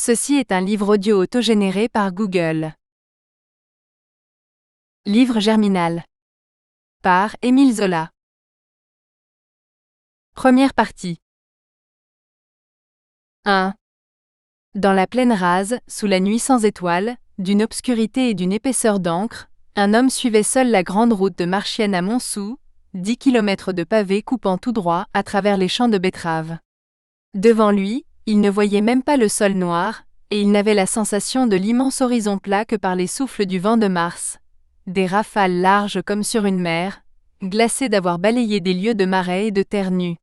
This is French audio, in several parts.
Ceci est un livre audio autogénéré par Google. Livre germinal. Par Émile Zola. Première partie. 1. Dans la plaine rase, sous la nuit sans étoiles, d'une obscurité et d'une épaisseur d'encre, un homme suivait seul la grande route de Marchiennes à Montsou, 10 kilomètres de pavés coupant tout droit à travers les champs de betteraves. Devant lui, il ne voyait même pas le sol noir, et il n'avait la sensation de l'immense horizon plat que par les souffles du vent de mars. Des rafales larges comme sur une mer, glacées d'avoir balayé des lieues de marais et de terre nue.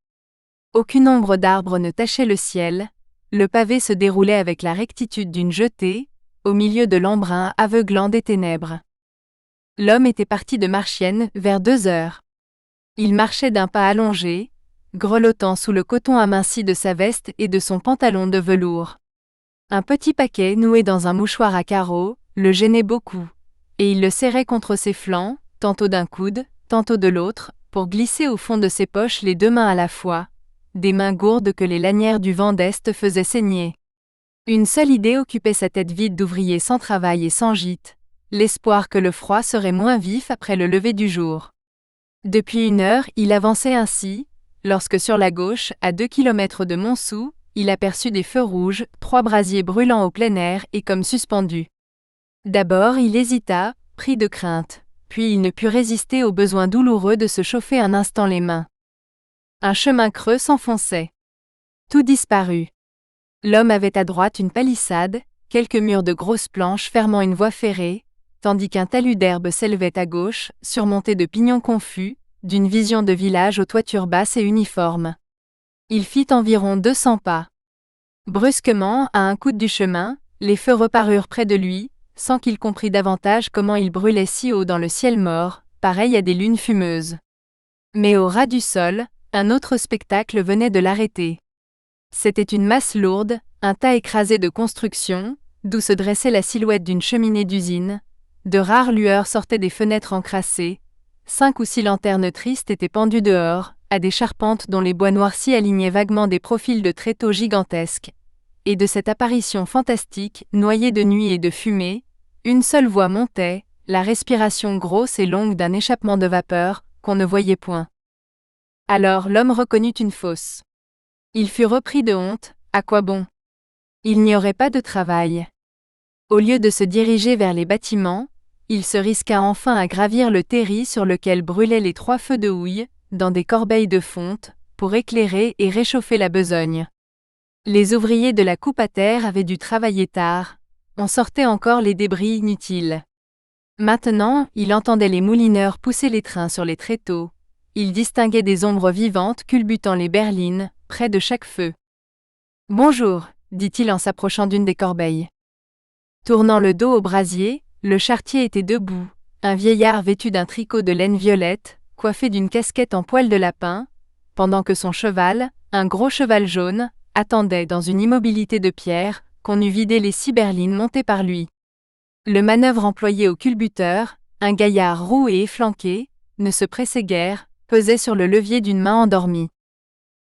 Aucune ombre d'arbre ne tachait le ciel, le pavé se déroulait avec la rectitude d'une jetée, au milieu de l'embrun aveuglant des ténèbres. L'homme était parti de Marchiennes vers 2 heures. Il marchait d'un pas allongé, grelottant sous le coton aminci de sa veste et de son pantalon de velours. Un petit paquet noué dans un mouchoir à carreaux le gênait beaucoup, et il le serrait contre ses flancs, tantôt d'un coude, tantôt de l'autre, pour glisser au fond de ses poches les 2 mains à la fois, des mains gourdes que les lanières du vent d'Est faisaient saigner. Une seule idée occupait sa tête vide d'ouvrier sans travail et sans gîte, l'espoir que le froid serait moins vif après le lever du jour. Depuis 1 heure, il avançait ainsi, lorsque sur la gauche, à 2 kilomètres de Montsou, il aperçut des feux rouges, 3 brasiers brûlant au plein air et comme suspendus. D'abord il hésita, pris de crainte, puis il ne put résister au besoin douloureux de se chauffer un instant les mains. Un chemin creux s'enfonçait. Tout disparut. L'homme avait à droite une palissade, quelques murs de grosses planches fermant une voie ferrée, tandis qu'un talus d'herbe s'élevait à gauche, surmonté de pignons confus, d'une vision de village aux toitures basses et uniformes. Il fit environ 200 pas. Brusquement, à un coude du chemin, les feux reparurent près de lui, sans qu'il comprît davantage comment ils brûlaient si haut dans le ciel mort, pareil à des lunes fumeuses. Mais au ras du sol, un autre spectacle venait de l'arrêter. C'était une masse lourde, un tas écrasé de construction, d'où se dressait la silhouette d'une cheminée d'usine. De rares lueurs sortaient des fenêtres encrassées. 5 ou 6 lanternes tristes étaient pendues dehors, à des charpentes dont les bois noircis alignaient vaguement des profils de tréteaux gigantesques. Et de cette apparition fantastique, noyée de nuit et de fumée, une seule voix montait, la respiration grosse et longue d'un échappement de vapeur, qu'on ne voyait point. Alors l'homme reconnut une fosse. Il fut repris de honte, à quoi bon? Il n'y aurait pas de travail. Au lieu de se diriger vers les bâtiments, il se risqua enfin à gravir le terri sur lequel brûlaient les 3 feux de houille, dans des corbeilles de fonte, pour éclairer et réchauffer la besogne. Les ouvriers de la coupe à terre avaient dû travailler tard, on sortait encore les débris inutiles. Maintenant, il entendait les moulineurs pousser les trains sur les tréteaux. Il distinguait des ombres vivantes culbutant les berlines, près de chaque feu. « Bonjour », dit-il en s'approchant d'une des corbeilles. Tournant le dos au brasier, le charretier était debout, un vieillard vêtu d'un tricot de laine violette, coiffé d'une casquette en poil de lapin, pendant que son cheval, un gros cheval jaune, attendait dans une immobilité de pierre, qu'on eût vidé les 6 berlines montées par lui. Le manœuvre employé au culbuteur, un gaillard roux et efflanqué, ne se pressait guère, pesait sur le levier d'une main endormie.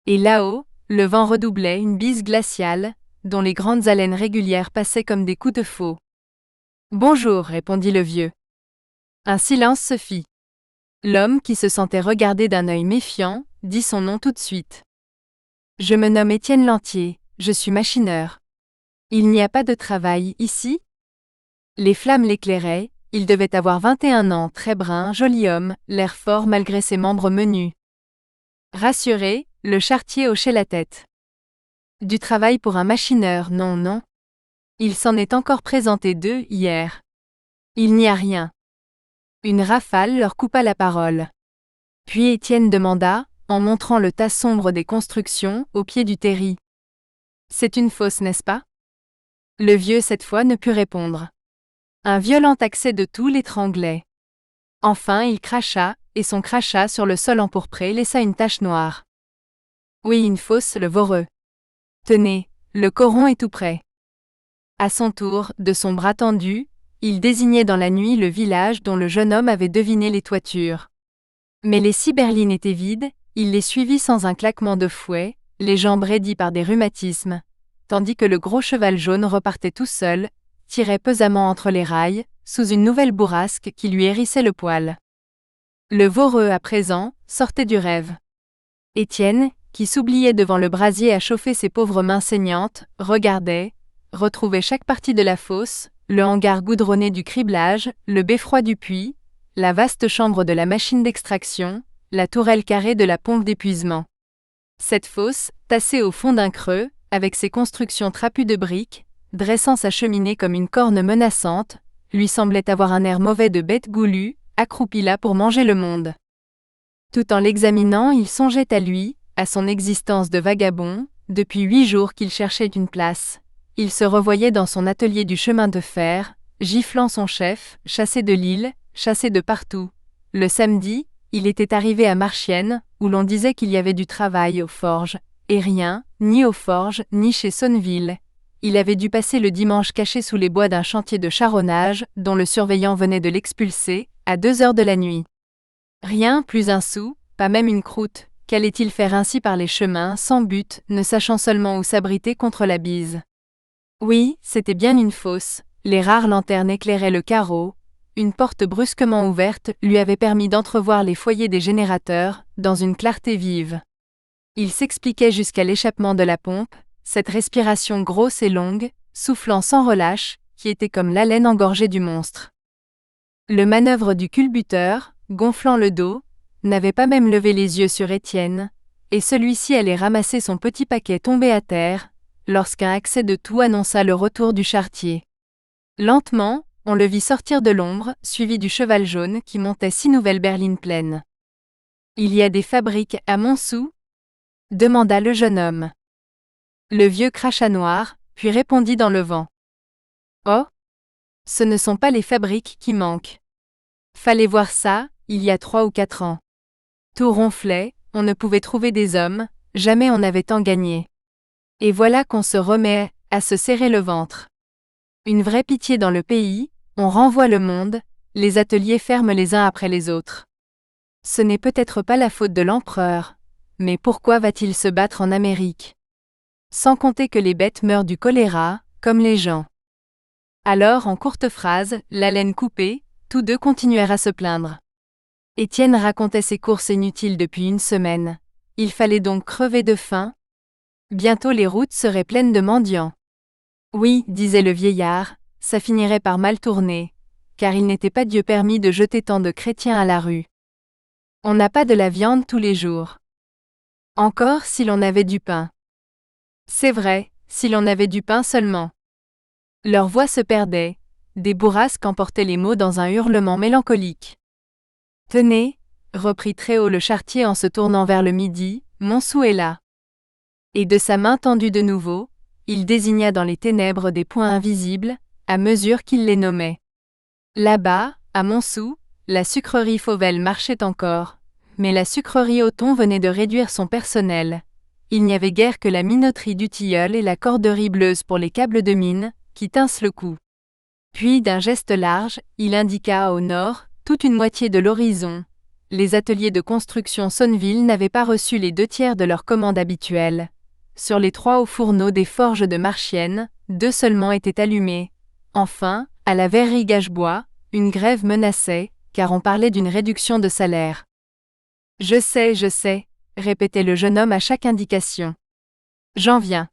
Et là-haut, le vent redoublait une bise glaciale, dont les grandes haleines régulières passaient comme des coups de faux. « Bonjour », répondit le vieux. Un silence se fit. L'homme, qui se sentait regarder d'un œil méfiant, dit son nom tout de suite. « Je me nomme Étienne Lantier, je suis machineur. Il n'y a pas de travail ici ?» Les flammes l'éclairaient, il devait avoir 21 ans, très brun, joli homme, l'air fort malgré ses membres menus. Rassuré, le charretier hochait la tête. « Du travail pour un machineur, non, non. Il s'en est encore présenté 2 hier. Il n'y a rien. » Une rafale leur coupa la parole. Puis Étienne demanda, en montrant le tas sombre des constructions, au pied du terri. « C'est une fosse, n'est-ce pas ?» Le vieux cette fois ne put répondre. Un violent accès de toux l'étranglait. Enfin il cracha, et son crachat sur le sol empourpré laissa une tache noire. « Oui, une fosse, le voreux. Tenez, le coron est tout près. » À son tour, de son bras tendu, il désignait dans la nuit le village dont le jeune homme avait deviné les toitures. Mais les 6 berlines étaient vides, il les suivit sans un claquement de fouet, les jambes raidies par des rhumatismes. tandis que le gros cheval jaune repartait tout seul, tirait pesamment entre les rails, sous une nouvelle bourrasque qui lui hérissait le poil. Le Voreux, à présent, sortait du rêve. Étienne, qui s'oubliait devant le brasier à chauffer ses pauvres mains saignantes, regardait, retrouvait chaque partie de la fosse, le hangar goudronné du criblage, le beffroi du puits, la vaste chambre de la machine d'extraction, la tourelle carrée de la pompe d'épuisement. Cette fosse, tassée au fond d'un creux, avec ses constructions trapues de briques, dressant sa cheminée comme une corne menaçante, lui semblait avoir un air mauvais de bête goulue, accroupie là pour manger le monde. Tout en l'examinant, il songeait à lui, à son existence de vagabond, depuis 8 jours qu'il cherchait une place. Il se revoyait dans son atelier du chemin de fer, giflant son chef, chassé de l'île, chassé de partout. Le samedi, il était arrivé à Marchiennes, où l'on disait qu'il y avait du travail aux forges, et rien, ni aux forges, ni chez Sonneville. Il avait dû passer le dimanche caché sous les bois d'un chantier de charronnage, dont le surveillant venait de l'expulser, à 2 heures de la nuit. Rien, plus un sou, pas même une croûte. Qu'allait-il faire ainsi par les chemins, sans but, ne sachant seulement où s'abriter contre la bise? Oui, c'était bien une fosse. Les rares lanternes éclairaient le carreau. Une porte brusquement ouverte lui avait permis d'entrevoir les foyers des générateurs, dans une clarté vive. Il s'expliquait jusqu'à l'échappement de la pompe, cette respiration grosse et longue, soufflant sans relâche, qui était comme l'haleine engorgée du monstre. Le manœuvre du culbuteur, gonflant le dos, n'avait pas même levé les yeux sur Étienne, et celui-ci allait ramasser son petit paquet tombé à terre, lorsqu'un accès de toux annonça le retour du charretier. Lentement, on le vit sortir de l'ombre, suivi du cheval jaune qui montait 6 nouvelles berlines pleines. « Il y a des fabriques à Montsou ?» demanda le jeune homme. Le vieux cracha noir, puis répondit dans le vent. « Oh, ce ne sont pas les fabriques qui manquent. Fallait voir ça, il y a 3 ou 4 ans. Tout ronflait, on ne pouvait trouver des hommes, jamais on n'avait tant gagné. Et voilà qu'on se remet à se serrer le ventre. Une vraie pitié dans le pays, on renvoie le monde, les ateliers ferment les uns après les autres. Ce n'est peut-être pas la faute de l'empereur, mais pourquoi va-t-il se battre en Amérique? Sans compter que les bêtes meurent du choléra, comme les gens. » Alors, en courte phrase, la laine coupée, tous deux continuèrent à se plaindre. Étienne racontait ses courses inutiles depuis 1 semaine. Il fallait donc crever de faim. Bientôt les routes seraient pleines de mendiants. Oui, disait le vieillard, ça finirait par mal tourner, car il n'était pas Dieu permis de jeter tant de chrétiens à la rue. On n'a pas de la viande tous les jours. Encore si l'on avait du pain. C'est vrai, si l'on avait du pain seulement. Leur voix se perdait, des bourrasques emportaient les mots dans un hurlement mélancolique. Tenez, reprit très haut le charretier en se tournant vers le midi, Montsou est là. Et de sa main tendue de nouveau, il désigna dans les ténèbres des points invisibles, à mesure qu'il les nommait. Là-bas, à Montsou, la sucrerie Fauvel marchait encore, mais la sucrerie Othon venait de réduire son personnel. Il n'y avait guère que la minoterie du Tilleul et la corderie Bleuze pour les câbles de mine, qui tinssent le coup. Puis, d'un geste large, il indiqua au nord, toute une moitié de l'horizon. Les ateliers de construction Sonneville n'avaient pas reçu les 2 tiers de leurs commandes habituelles. Sur les 3 hauts fourneaux des forges de Marchiennes, 2 seulement étaient allumés. Enfin, à la verrerie Gagebois, une grève menaçait, car on parlait d'une réduction de salaire. Je sais, répétait le jeune homme à chaque indication. J'en viens.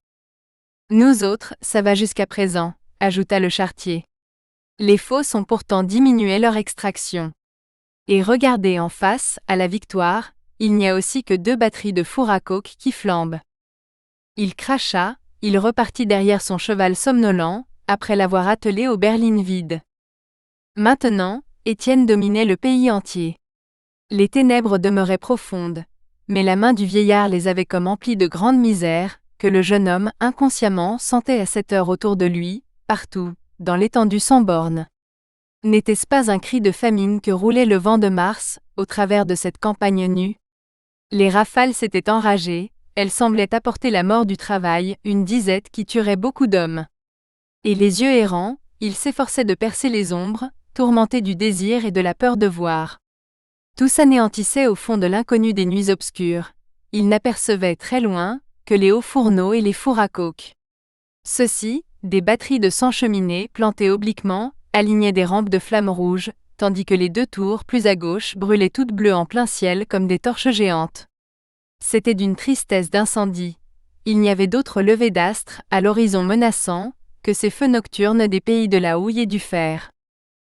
Nous autres, ça va jusqu'à présent, ajouta le charretier. Les fosses ont pourtant diminué leur extraction. Et regardez en face, à la Victoire, il n'y a aussi que 2 batteries de four à coke qui flambent. Il cracha, il repartit derrière son cheval somnolent, après l'avoir attelé aux berlines vides. Maintenant, Étienne dominait le pays entier. Les ténèbres demeuraient profondes, mais la main du vieillard les avait comme emplies de grande misère, que le jeune homme, inconsciemment, sentait à cette heure autour de lui, partout, dans l'étendue sans bornes. N'était-ce pas un cri de famine que roulait le vent de mars, au travers de cette campagne nue? Les rafales s'étaient enragées, elles semblaient apporter la mort du travail, une disette qui tuerait beaucoup d'hommes. Et les yeux errants, il s'efforçait de percer les ombres, tourmenté du désir et de la peur de voir. Tout s'anéantissait au fond de l'inconnu des nuits obscures. Il n'apercevait très loin que les hauts fourneaux et les fours à coke. Ceux-ci, des batteries de 100 cheminées plantées obliquement, alignaient des rampes de flammes rouges, tandis que les deux tours plus à gauche brûlaient toutes bleues en plein ciel comme des torches géantes. C'était d'une tristesse d'incendie. Il n'y avait d'autre levée d'astres, à l'horizon menaçant, que ces feux nocturnes des pays de la houille et du fer.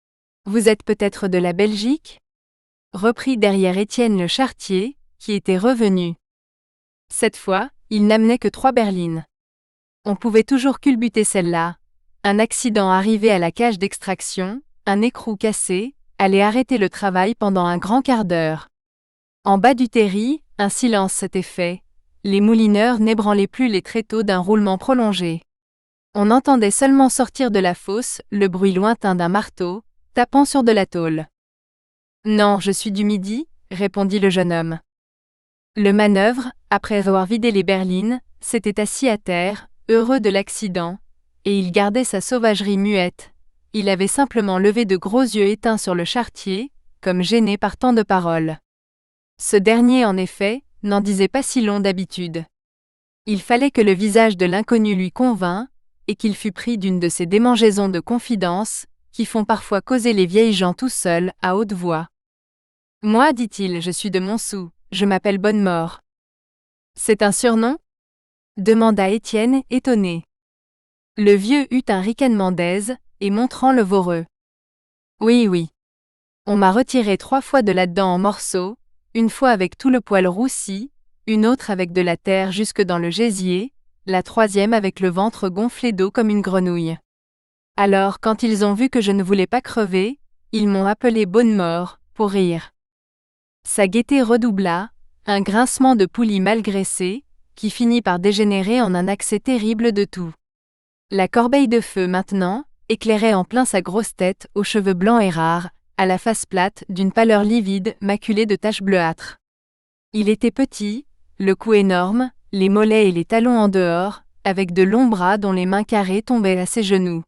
« Vous êtes peut-être de la Belgique » reprit derrière Étienne le charretier, qui était revenu. Cette fois, il n'amenait que 3 berlines. On pouvait toujours culbuter celle-là. Un accident arrivé à la cage d'extraction, un écrou cassé, allait arrêter le travail pendant un grand quart d'heure. En bas du terri, un silence s'était fait. Les moulineurs n'ébranlaient plus les tréteaux d'un roulement prolongé. On entendait seulement sortir de la fosse le bruit lointain d'un marteau, tapant sur de la tôle. « Non, je suis du Midi », répondit le jeune homme. Le manœuvre, après avoir vidé les berlines, s'était assis à terre, heureux de l'accident, et il gardait sa sauvagerie muette. Il avait simplement levé de gros yeux éteints sur le charretier, comme gêné par tant de paroles. Ce dernier, en effet, n'en disait pas si long d'habitude. Il fallait que le visage de l'inconnu lui convînt, et qu'il fût pris d'une de ces démangeaisons de confidence, qui font parfois causer les vieilles gens tout seuls, à haute voix. « Moi, dit-il, je suis de Montsou, je m'appelle Bonnemort. »« C'est un surnom » demanda Étienne, étonné. Le vieux eut un ricanement d'aise, et montrant le Voreux. « Oui, oui. On m'a retiré 3 fois de là-dedans en morceaux, une fois avec tout le poil roussi, une autre avec de la terre jusque dans le gésier, la 3e avec le ventre gonflé d'eau comme une grenouille. Alors, quand ils ont vu que je ne voulais pas crever, ils m'ont appelé Bonnemort, pour rire. » Sa gaieté redoubla, un grincement de poulie mal graissée, qui finit par dégénérer en un accès terrible de toux. La corbeille de feu, maintenant, éclairait en plein sa grosse tête aux cheveux blancs et rares, à la face plate d'une pâleur livide maculée de taches bleuâtres. Il était petit, le cou énorme, les mollets et les talons en dehors, avec de longs bras dont les mains carrées tombaient à ses genoux.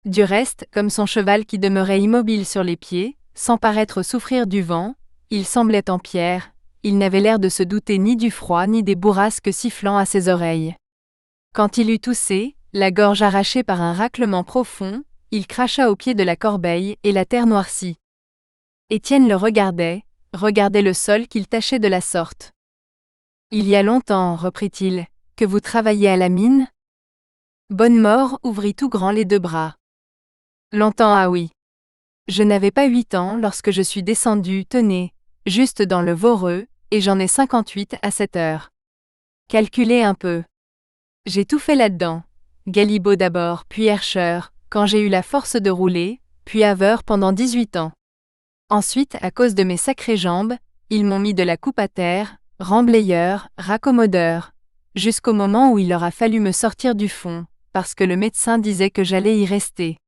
Du reste, comme son cheval qui demeurait immobile sur les pieds, sans paraître souffrir du vent, il semblait en pierre, il n'avait l'air de se douter ni du froid ni des bourrasques sifflant à ses oreilles. Quand il eut toussé, la gorge arrachée par un raclement profond, il cracha au pied de la corbeille et la terre noircit. Étienne le regardait le sol qu'il tachait de la sorte. « Il y a longtemps, reprit-il, que vous travaillez à la mine » Bonnemort ouvrit tout grand les 2 bras. « Longtemps, ah oui. Je n'avais pas 8 ans lorsque je suis descendu, tenez, juste dans le Voreux, et j'en ai 58 à cette heure. Calculez un peu. J'ai tout fait là-dedans. Galibot d'abord, puis Herscheur, quand j'ai eu la force de rouler, puis haveur pendant 18 ans. Ensuite, à cause de mes sacrées jambes, ils m'ont mis de la coupe à terre, remblayeur, raccommodeur, jusqu'au moment où il leur a fallu me sortir du fond, parce que le médecin disait que j'allais y rester.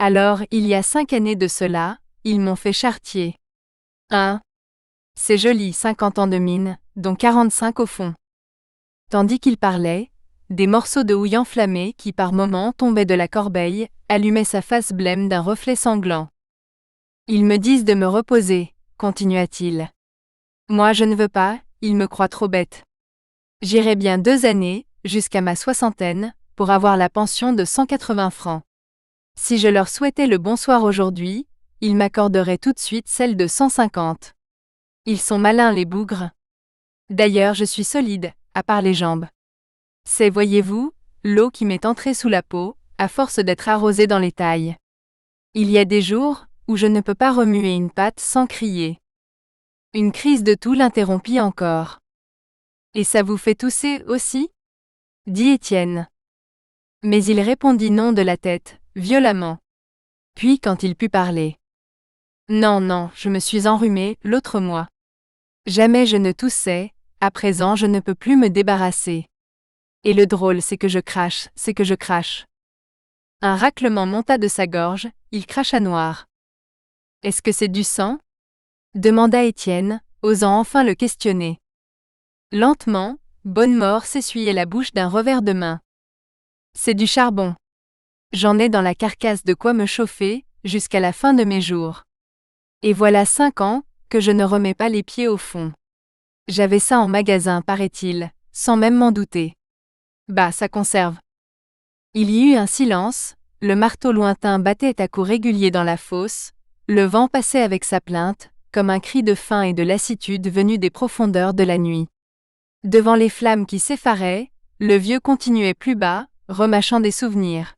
Alors, il y a 5 années de cela, ils m'ont fait charretier. Hein ? C'est joli, 50 ans de mine, dont 45 au fond. » Tandis qu'il parlait, des morceaux de houille enflammés qui par moments tombaient de la corbeille, allumaient sa face blême d'un reflet sanglant. « Ils me disent de me reposer, » continua-t-il. « Moi je ne veux pas, ils me croient trop bête. J'irai bien 2 années, jusqu'à ma 60aine, pour avoir la pension de 180 francs. Si je leur souhaitais le bonsoir aujourd'hui, ils m'accorderaient tout de suite celle de 150. Ils sont malins les bougres. D'ailleurs je suis solide, à part les jambes. C'est, voyez-vous, l'eau qui m'est entrée sous la peau, à force d'être arrosée dans les tailles. Il y a des jours où je ne peux pas remuer une patte sans crier. » Une crise de toux l'interrompit encore. « Et ça vous fait tousser aussi » dit Étienne. Mais il répondit non de la tête, violemment. Puis quand il put parler. « Non, non, je me suis enrhumé, l'autre mois. Jamais je ne toussais, à présent je ne peux plus me débarrasser. Et le drôle c'est que je crache, c'est que je crache. » Un raclement monta de sa gorge, il cracha noir. « Est-ce que c'est du sang » demanda Étienne, osant enfin le questionner. Lentement, Bonnemort s'essuyait la bouche d'un revers de main. « C'est du charbon. J'en ai dans la carcasse de quoi me chauffer, jusqu'à la fin de mes jours. Et voilà 5 ans, que je ne remets pas les pieds au fond. J'avais ça en magasin, paraît-il, sans même m'en douter. Bah, ça conserve. Il y eut un silence, le marteau lointain battait à coups réguliers dans la fosse, le vent passait avec sa plainte, comme un cri de faim et de lassitude venu des profondeurs de la nuit. Devant les flammes qui s'effaraient, le vieux continuait plus bas, remâchant des souvenirs.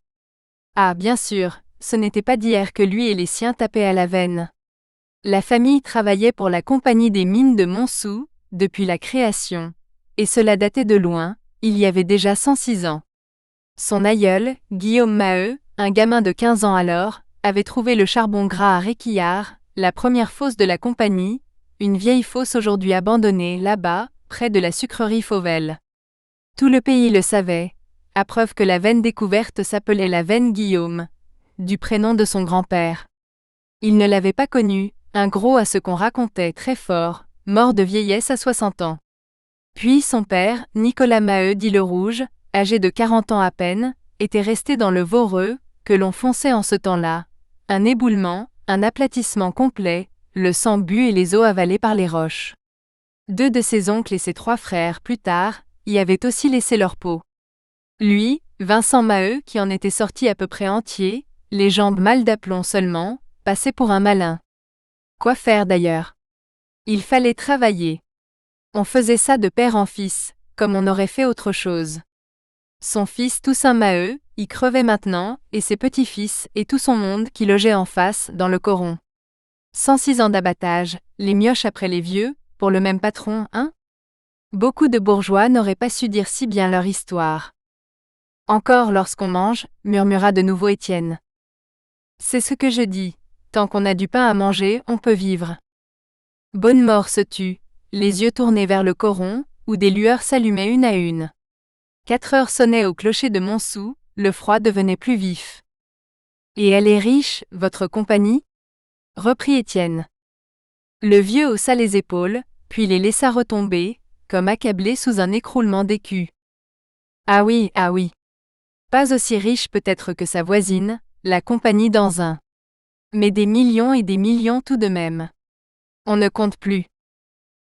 Ah, bien sûr, ce n'était pas d'hier que lui et les siens tapaient à la veine. La famille travaillait pour la Compagnie des mines de Montsou, depuis la création, et cela datait de loin, il y avait déjà 106 ans. Son aïeul, Guillaume Maheu, un gamin de 15 ans alors, avait trouvé le charbon gras à Réquillart, la première fosse de la compagnie, une vieille fosse aujourd'hui abandonnée là-bas, près de la sucrerie Fauvel. Tout le pays le savait, à preuve que la veine découverte s'appelait la veine Guillaume, du prénom de son grand-père. Il ne l'avait pas connu, un gros à ce qu'on racontait très fort, mort de vieillesse à 60 ans. Puis son père, Nicolas Maheu dit le Rouge, âgé de 40 ans à peine, était resté dans le Voreux, que l'on fonçait en ce temps-là. Un éboulement, un aplatissement complet, le sang bu et les eaux avalées par les roches. 2 de ses oncles et ses 3 frères, plus tard, y avaient aussi laissé leur peau. Lui, Vincent Maheu, qui en était sorti à peu près entier, les jambes mal d'aplomb seulement, passait pour un malin. Quoi faire d'ailleurs? Il fallait travailler. On faisait ça de père en fils, comme on aurait fait autre chose. Son fils Toussaint Maheu, y crevait maintenant, et ses petits-fils, et tout son monde qui logeait en face, dans le coron. 106 ans d'abattage, les mioches après les vieux, pour le même patron, hein? Beaucoup de bourgeois n'auraient pas su dire si bien leur histoire. Encore lorsqu'on mange, murmura de nouveau Étienne. C'est ce que je dis, tant qu'on a du pain à manger, on peut vivre. Bonnemort se tut, les yeux tournés vers le coron, où des lueurs s'allumaient une à une. 4 heures sonnaient au clocher de Montsou, le froid devenait plus vif. Et elle est riche, votre compagnie? Reprit Étienne. Le vieux haussa les épaules, puis les laissa retomber, comme accablé sous un écroulement d'écus. Ah oui. Pas aussi riche peut-être que sa voisine, la compagnie d'Anzin. Mais des millions et des millions tout de même. On ne compte plus.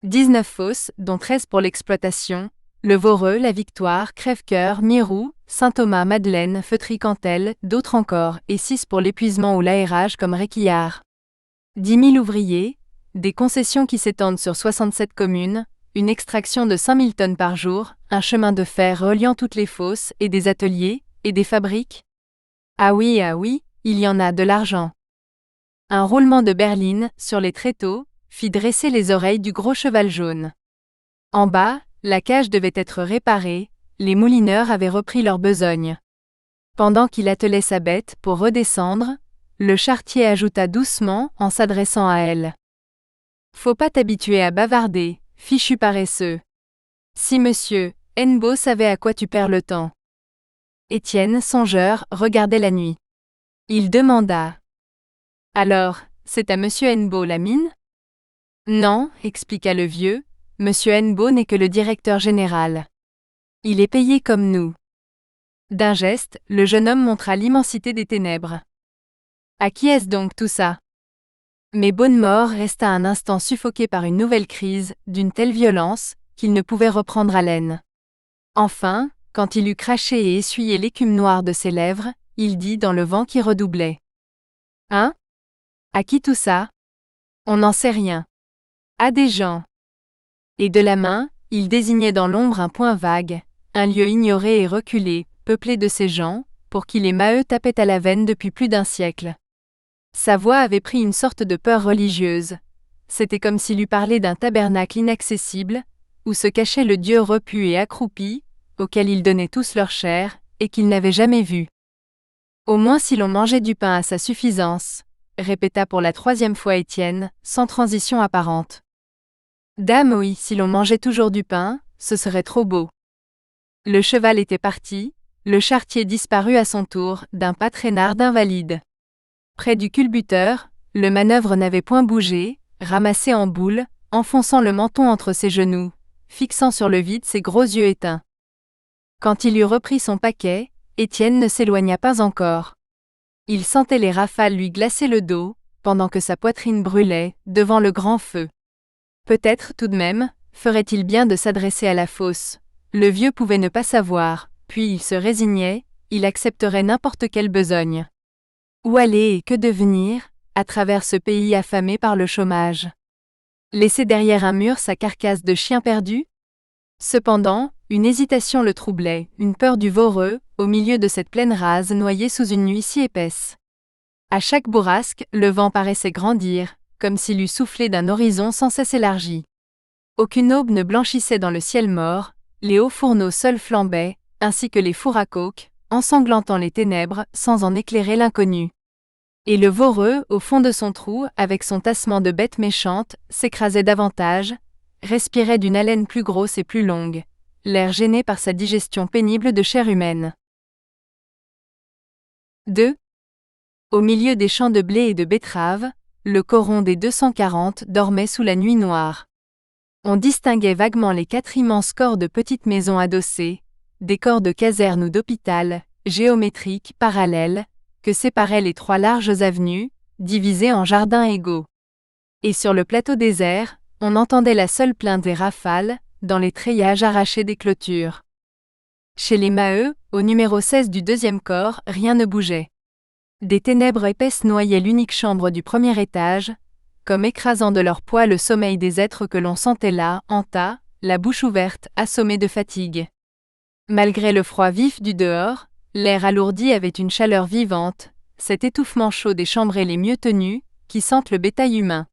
19 fosses, dont 13 pour l'exploitation, le Voreux, la Victoire, Crèvecoeur, Mirou, Saint-Thomas-Madeleine, Feutry-Cantel, d'autres encore, et 6 pour l'épuisement ou l'aérage comme Réquillart. 10 000 ouvriers, des concessions qui s'étendent sur 67 communes, une extraction de 5 000 tonnes par jour, un chemin de fer reliant toutes les fosses, et des ateliers, et des fabriques. Ah oui, il y en a de l'argent. Un roulement de berline, sur les tréteaux, fit dresser les oreilles du gros cheval jaune. En bas, la cage devait être réparée, les moulineurs avaient repris leur besogne. Pendant qu'il attelait sa bête pour redescendre, le charretier ajouta doucement en s'adressant à elle. Faut pas t'habituer à bavarder, fichu paresseux. Si monsieur Hennebeau savait à quoi tu perds le temps. Étienne, songeur, regardait la nuit. Il demanda. Alors, c'est à monsieur Hennebeau la mine? Non, expliqua le vieux, monsieur Hennebeau n'est que le directeur général. Il est payé comme nous. D'un geste, le jeune homme montra l'immensité des ténèbres. À qui est-ce donc tout ça? Mais Bonnemort resta un instant suffoqué par une nouvelle crise, d'une telle violence, qu'il ne pouvait reprendre haleine. Enfin, quand il eut craché et essuyé l'écume noire de ses lèvres, il dit dans le vent qui redoublait. Hein? À qui tout ça? On n'en sait rien. À des gens. Et de la main, il désignait dans l'ombre un point vague, un lieu ignoré et reculé, peuplé de ces gens, pour qui les Maheu tapaient à la veine depuis plus d'un siècle. Sa voix avait pris une sorte de peur religieuse. C'était comme s'il eût parlé d'un tabernacle inaccessible, où se cachait le Dieu repu et accroupi, auquel ils donnaient tous leur chair, et qu'ils n'avaient jamais vu. Au moins si l'on mangeait du pain à sa suffisance, répéta pour la 3e fois Étienne, sans transition apparente. Dame oui, si l'on mangeait toujours du pain, ce serait trop beau. Le cheval était parti, le charretier disparut à son tour, d'un pas traînard d'invalide. Près du culbuteur, le manœuvre n'avait point bougé, ramassé en boule, enfonçant le menton entre ses genoux, fixant sur le vide ses gros yeux éteints. Quand il eut repris son paquet, Étienne ne s'éloigna pas encore. Il sentait les rafales lui glacer le dos, pendant que sa poitrine brûlait, devant le grand feu. Peut-être, tout de même, ferait-il bien de s'adresser à la fosse. Le vieux pouvait ne pas savoir, puis il se résignait, il accepterait n'importe quelle besogne. Où aller et que devenir, à travers ce pays affamé par le chômage? Laisser derrière un mur sa carcasse de chien perdu? Cependant, une hésitation le troublait, une peur du voreux, au milieu de cette plaine rase noyée sous une nuit si épaisse. À chaque bourrasque, le vent paraissait grandir, comme s'il eût soufflé d'un horizon sans cesse élargi. Aucune aube ne blanchissait dans le ciel mort, les hauts fourneaux seuls flambaient, ainsi que les fours à coke, ensanglantant les ténèbres sans en éclairer l'inconnu. Et le voreux, au fond de son trou, avec son tassement de bête méchante, s'écrasait davantage, respirait d'une haleine plus grosse et plus longue, l'air gêné par sa digestion pénible de chair humaine. 2. Au milieu des champs de blé et de betteraves, le coron des 240 dormait sous la nuit noire. On distinguait vaguement les 4 immenses corps de petites maisons adossées, des corps de caserne ou d'hôpital, géométriques, parallèles, que séparaient les 3 larges avenues, divisées en jardins égaux. Et sur le plateau désert, on entendait la seule plainte des rafales, dans les treillages arrachés des clôtures. Chez les Maheu, au numéro 16 du 2e corps, rien ne bougeait. Des ténèbres épaisses noyaient l'unique chambre du premier étage, comme écrasant de leur poids le sommeil des êtres que l'on sentait là, en tas, la bouche ouverte, assommés de fatigue. Malgré le froid vif du dehors, l'air alourdi avait une chaleur vivante, cet étouffement chaud des chambrées les mieux tenues, qui sentent le bétail humain.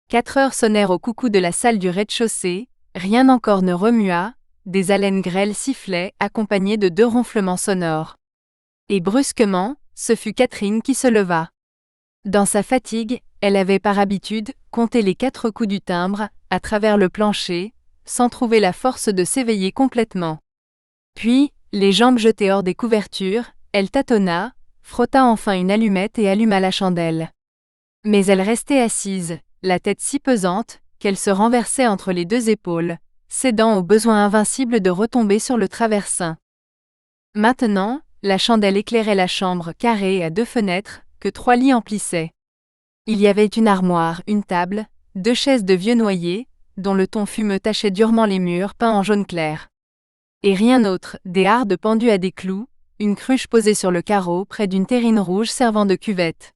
4 heures sonnèrent au coucou de la salle du rez-de-chaussée, rien encore ne remua, des haleines grêles sifflaient, accompagnées de 2 ronflements sonores. Et brusquement, ce fut Catherine qui se leva. Dans sa fatigue, elle avait par habitude compté les 4 coups du timbre, à travers le plancher, sans trouver la force de s'éveiller complètement. Puis, les jambes jetées hors des couvertures, elle tâtonna, frotta enfin une allumette et alluma la chandelle. Mais elle restait assise, la tête si pesante, qu'elle se renversait entre les 2 épaules, cédant au besoin invincible de retomber sur le traversin. Maintenant, la chandelle éclairait la chambre carrée à 2 fenêtres, que 3 lits emplissaient. Il y avait une armoire, une table, 2 chaises de vieux noyer, dont le ton fumeux tachait durement les murs peints en jaune clair. Et rien autre, des hardes pendues à des clous, une cruche posée sur le carreau près d'une terrine rouge servant de cuvette.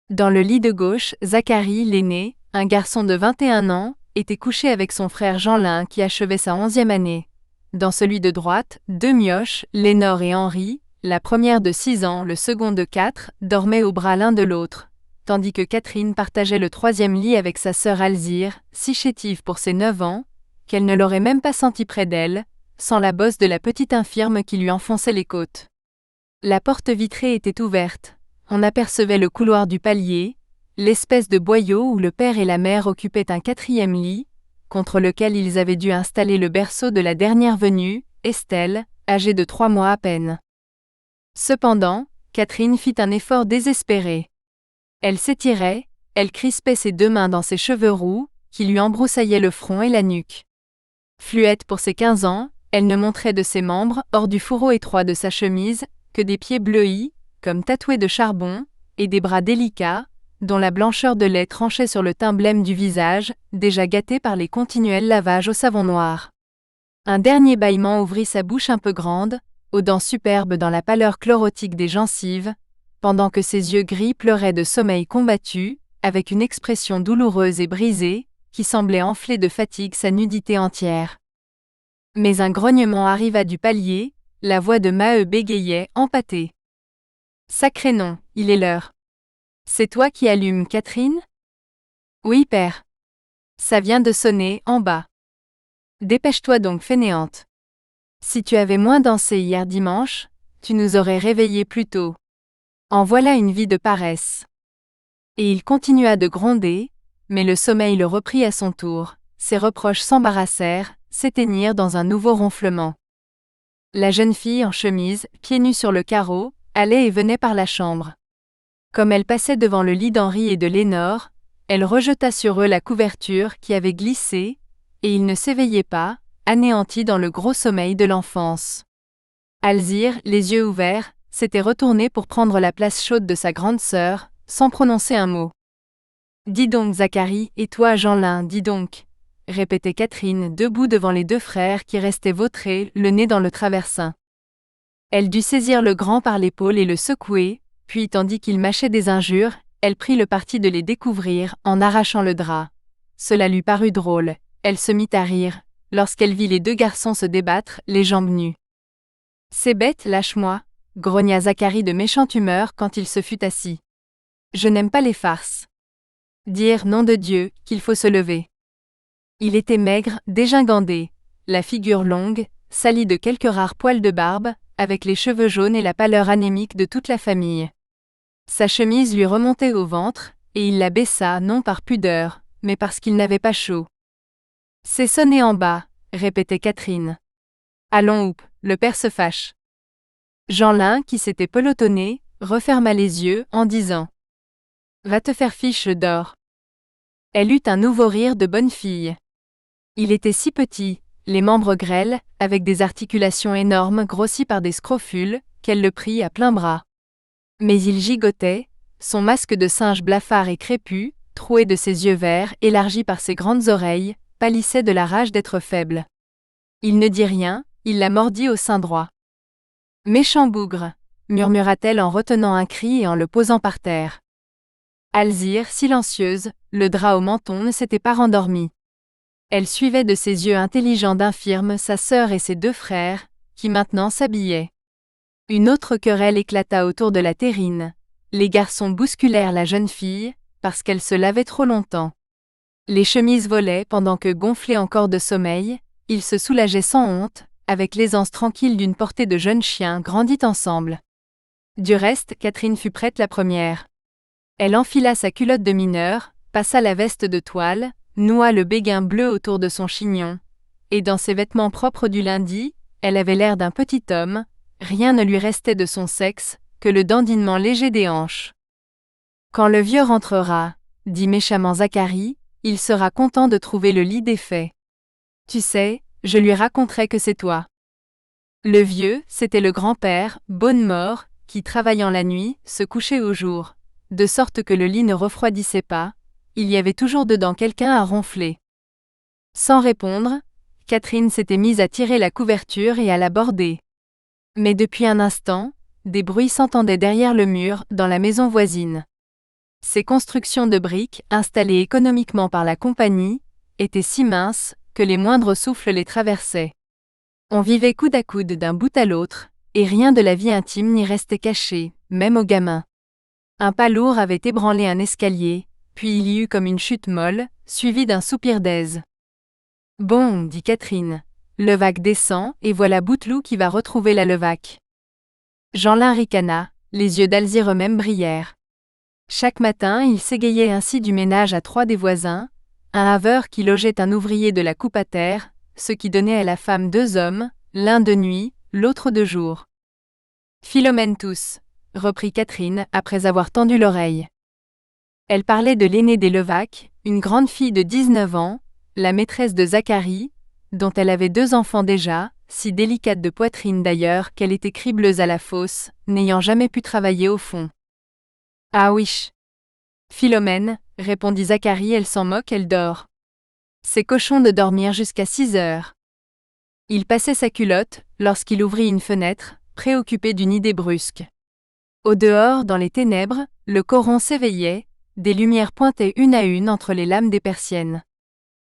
Dans le lit de gauche, Zacharie, l'aîné, un garçon de 21 ans, était couché avec son frère Jeanlin qui achevait sa 11e année. Dans celui de droite, 2 mioches, Lénore et Henri, la première de 6 ans, le second de 4, dormaient au bras l'un de l'autre, tandis que Catherine partageait le 3e lit avec sa sœur Alzire, si chétive pour ses 9 ans, qu'elle ne l'aurait même pas sentie près d'elle, sans la bosse de la petite infirme qui lui enfonçait les côtes. La porte vitrée était ouverte, on apercevait le couloir du palier, l'espèce de boyau où le père et la mère occupaient un 4e lit, contre lequel ils avaient dû installer le berceau de la dernière venue, Estelle, âgée de 3 mois à peine. Cependant, Catherine fit un effort désespéré. Elle s'étirait, elle crispait ses 2 mains dans ses cheveux roux, qui lui embroussaillaient le front et la nuque. Fluette pour ses 15 ans, elle ne montrait de ses membres, hors du fourreau étroit de sa chemise, que des pieds bleuis, comme tatoués de charbon, et des bras délicats, dont la blancheur de lait tranchait sur le teint blême du visage, déjà gâté par les continuels lavages au savon noir. Un dernier bâillement ouvrit sa bouche un peu grande, aux dents superbes dans la pâleur chlorotique des gencives, pendant que ses yeux gris pleuraient de sommeil combattu, avec une expression douloureuse et brisée, qui semblait enfler de fatigue sa nudité entière. Mais un grognement arriva du palier, la voix de Maheu bégayait, empâtée. « Sacré nom, il est l'heure. C'est toi qui allumes, Catherine ? » ?»« Oui, père. Ça vient de sonner, en bas. » »« Dépêche-toi donc, fainéante. Si tu avais moins dansé hier dimanche, tu nous aurais réveillés plus tôt. En voilà une vie de paresse. » Et il continua de gronder, mais le sommeil le reprit à son tour, ses reproches s'embarrassèrent, s'éteignirent dans un nouveau ronflement. La jeune fille en chemise, pieds nus sur le carreau, allait et venait par la chambre. Comme elle passait devant le lit d'Henri et de Lénore, elle rejeta sur eux la couverture qui avait glissé, et ils ne s'éveillaient pas, anéantis dans le gros sommeil de l'enfance. Alzire, les yeux ouverts, s'était retournée pour prendre la place chaude de sa grande sœur, sans prononcer un mot. « Dis donc, Zacharie, et toi, Jeanlin, dis donc » répétait Catherine, debout devant les 2 frères qui restaient vautrés, le nez dans le traversin. Elle dut saisir le grand par l'épaule et le secouer, puis tandis qu'il mâchait des injures, elle prit le parti de les découvrir en arrachant le drap. Cela lui parut drôle, elle se mit à rire, lorsqu'elle vit les deux garçons se débattre, les jambes nues. « C'est bête, lâche-moi » grogna Zacharie de méchante humeur quand il se fut assis. « Je n'aime pas les farces. » Dire, nom de Dieu, qu'il faut se lever. Il était maigre, dégingandé, la figure longue, salie de quelques rares poils de barbe, avec les cheveux jaunes et la pâleur anémique de toute la famille. Sa chemise lui remontait au ventre, et il la baissa non par pudeur, mais parce qu'il n'avait pas chaud. « C'est sonné en bas », répétait Catherine. « Allons, Houp, le père se fâche. » Jeanlin, qui s'était pelotonné, referma les yeux en disant « Va te faire fiche, je dors. » Elle eut un nouveau rire de bonne fille. Il était si petit, les membres grêles, avec des articulations énormes grossies par des scrofules, qu'elle le prit à plein bras. Mais il gigotait, son masque de singe blafard et crépu, troué de ses yeux verts, élargis par ses grandes oreilles, pâlissait de la rage d'être faible. Il ne dit rien, il la mordit au sein droit. « Méchant bougre » murmura-t-elle en retenant un cri et en le posant par terre. Alzire, silencieuse, le drap au menton, ne s'était pas rendormie. Elle suivait de ses yeux intelligents d'infirme sa sœur et ses deux frères, qui maintenant s'habillaient. Une autre querelle éclata autour de la terrine. Les garçons bousculèrent la jeune fille, parce qu'elle se lavait trop longtemps. Les chemises volaient pendant que, gonflés encore de sommeil, ils se soulageaient sans honte, avec l'aisance tranquille d'une portée de jeunes chiens grandis ensemble. Du reste, Catherine fut prête la première. Elle enfila sa culotte de mineur, passa la veste de toile, noua le béguin bleu autour de son chignon, et dans ses vêtements propres du lundi, elle avait l'air d'un petit homme, rien ne lui restait de son sexe, que le dandinement léger des hanches. « Quand le vieux rentrera, » dit méchamment Zacharie, « il sera content de trouver le lit défait. Tu sais, je lui raconterai que c'est toi. » Le vieux, c'était le grand-père, Bonnemort, qui, travaillant la nuit, se couchait au jour, de sorte que le lit ne refroidissait pas, il y avait toujours dedans quelqu'un à ronfler. Sans répondre, Catherine s'était mise à tirer la couverture et à la border. Mais depuis un instant, des bruits s'entendaient derrière le mur, dans la maison voisine. Ces constructions de briques, installées économiquement par la compagnie, étaient si minces que les moindres souffles les traversaient. On vivait coude à coude d'un bout à l'autre, et rien de la vie intime n'y restait caché, même aux gamins. Un pas lourd avait ébranlé un escalier, puis il y eut comme une chute molle, suivie d'un soupir d'aise. « Bon, dit Catherine, Levaque descend, et voilà Bouteloup qui va retrouver la Levaque. » Jeanlin ricana, les yeux d'Alzire eux-mêmes brillèrent. Chaque matin, il s'égayait ainsi du ménage à trois des voisins, un haveur qui logeait un ouvrier de la coupe à terre, ce qui donnait à la femme deux hommes, l'un de nuit, l'autre de jour. « Philomène tous, » reprit Catherine après avoir tendu l'oreille. Elle parlait de l'aînée des Levaque, une grande fille de 19 ans, la maîtresse de Zacharie, dont elle avait deux enfants déjà, si délicate de poitrine d'ailleurs qu'elle était cribleuse à la fosse, n'ayant jamais pu travailler au fond. « Ah oui. Philomène, répondit Zacharie, elle s'en moque, elle dort. C'est cochon de dormir jusqu'à 6 heures. » Il passait sa culotte, lorsqu'il ouvrit une fenêtre, préoccupé d'une idée brusque. Au dehors, dans les ténèbres, le coron s'éveillait, des lumières pointaient une à une entre les lames des persiennes.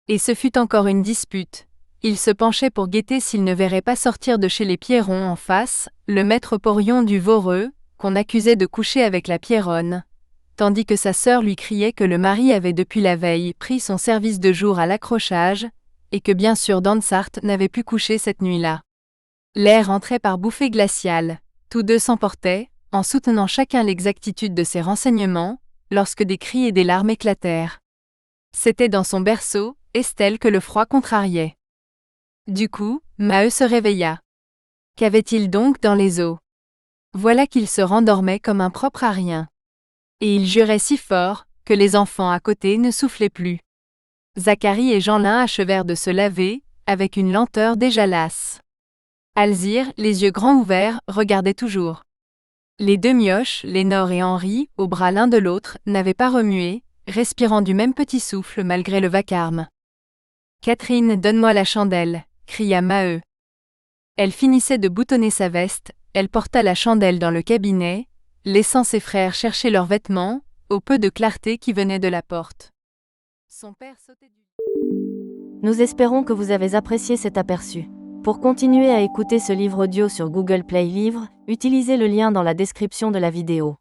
Et ce fut encore une dispute. Il se penchait pour guetter s'il ne verrait pas sortir de chez les Pierron en face, le maître porion du Voreux, qu'on accusait de coucher avec la Pierronne, tandis que sa sœur lui criait que le mari avait depuis la veille pris son service de jour à l'accrochage, et que bien sûr Dansaert n'avait pu coucher cette nuit-là. L'air entrait par bouffées glaciales, tous deux s'emportaient, en soutenant chacun l'exactitude de ses renseignements, lorsque des cris et des larmes éclatèrent. C'était dans son berceau, Estelle, que le froid contrariait. Du coup, Maheu se réveilla. Qu'avait-il donc dans les os? Voilà qu'il se rendormait comme un propre à rien. Et il jurait si fort, que les enfants à côté ne soufflaient plus. Zacharie et Jeanlin achevèrent de se laver, avec une lenteur déjà lasse. Alzire, les yeux grands ouverts, regardait toujours. Les deux mioches, Lénore et Henri, au bras l'un de l'autre, n'avaient pas remué, respirant du même petit souffle malgré le vacarme. « Catherine, donne-moi la chandelle » cria Maheu. Elle finissait de boutonner sa veste, Elle porta la chandelle dans le cabinet, laissant ses frères chercher leurs vêtements, au peu de clarté qui venait de la porte. Son père sautait du... Nous espérons que vous avez apprécié cet aperçu. Pour continuer à écouter ce livre audio sur Google Play Livres, utilisez le lien dans la description de la vidéo.